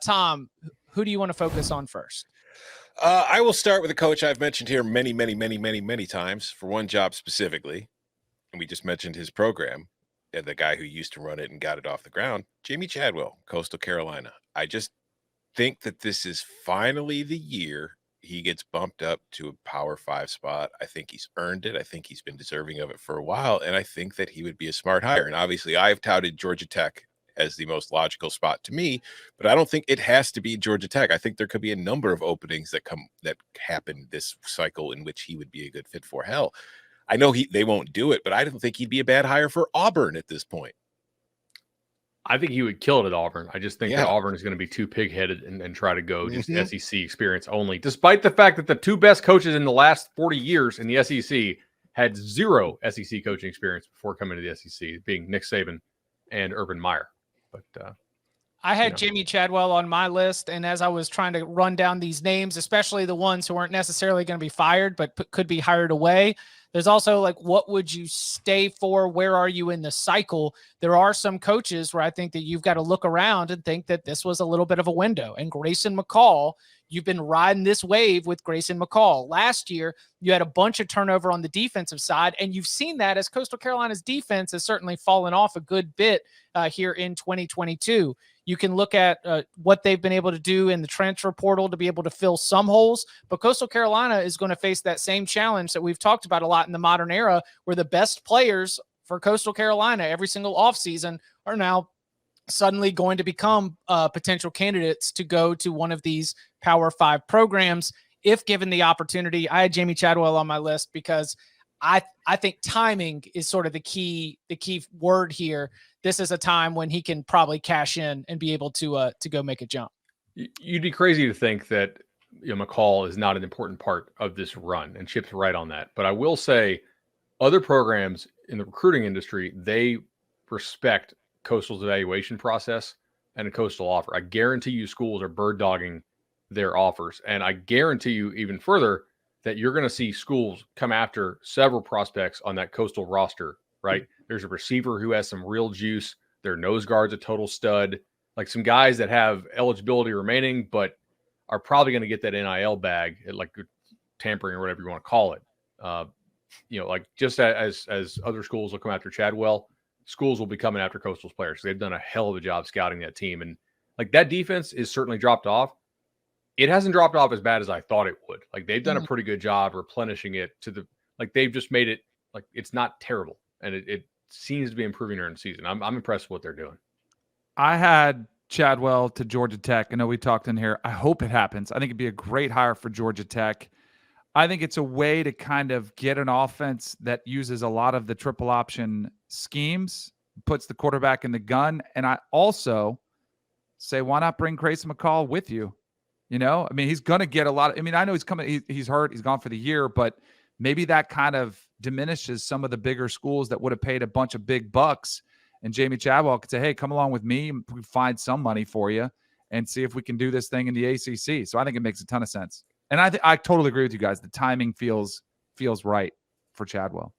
Tom, who do you want to focus on first? I will start with a coach I've mentioned here many times for one job specifically. And we just mentioned his program and the guy who used to run it and got it off the ground, Jamey Chadwell, Coastal Carolina. I just think that this is finally the year he gets bumped up to a Power 5 spot. I think he's earned it. I think he's been deserving of it for a while. And I think that he would be a smart hire. And obviously I've touted Georgia Tech as the most logical spot to me, but I don't think it has to be Georgia Tech. I think there could be a number of openings that happen this cycle in which he would be a good fit for. Hell, I know they won't do it, but I don't think he'd be a bad hire for Auburn at this point. I think he would kill it at Auburn. I just think that Auburn is going to be too pig-headed and try to go just SEC experience only, despite the fact that the two best coaches in the last 40 years in the SEC had zero SEC coaching experience before coming to the SEC, being Nick Saban and Urban Meyer. But I had Jamey Chadwell on my list, and as I was trying to run down these names, especially the ones who aren't necessarily going to be fired but could be hired away, there's also like, what would you stay for? Where are you in the cycle? There are some coaches where I think that you've got to look around and think that this was a little bit of a window. And Grayson McCall, you've been riding this wave with Grayson McCall. Last year, you had a bunch of turnover on the defensive side, and you've seen that as Coastal Carolina's defense has certainly fallen off a good bit here in 2022. You can look at what they've been able to do in the transfer portal to be able to fill some holes, but Coastal Carolina is going to face that same challenge that we've talked about a lot in the modern era, where the best players for Coastal Carolina every single offseason are now suddenly going to become potential candidates to go to one of these Power 5 programs if given the opportunity. I had Jamey Chadwell on my list because I think timing is sort of the key word here. This is a time when he can probably cash in and be able to go make a jump. You'd be crazy to think that McCall is not an important part of this run, and Chip's right on that. But I will say other programs in the recruiting industry, they respect Coastal's evaluation process and a Coastal offer. I guarantee you schools are bird dogging their offers. And I guarantee you even further that you're going to see schools come after several prospects on that Coastal roster, right? There's a receiver who has some real juice. Their nose guard's a total stud. Like some guys that have eligibility remaining, but are probably going to get that NIL bag, like tampering or whatever you want to call it. Like just as other schools will come after Chadwell, schools will be coming after Coastal's players. They've done a hell of a job scouting that team. And like that defense is certainly dropped off. It hasn't dropped off as bad as I thought it would. Like they've done a pretty good job replenishing it they've just made it like it's not terrible. And it seems to be improving during the season. I'm impressed with what they're doing. I had Chadwell to Georgia Tech. I know we talked in here. I hope it happens. I think it'd be a great hire for Georgia Tech. I think it's a way to kind of get an offense that uses a lot of the triple option schemes, puts the quarterback in the gun. And I also say, why not bring Grayson McCall with you? I mean, he's going to get a lot. I know he's coming. He's hurt. He's gone for the year, but maybe that kind of diminishes some of the bigger schools that would have paid a bunch of big bucks. And Jamey Chadwell could say, hey, come along with me. We find some money for you and see if we can do this thing in the ACC. So I think it makes a ton of sense. And I totally agree with you guys. The timing feels right for Chadwell.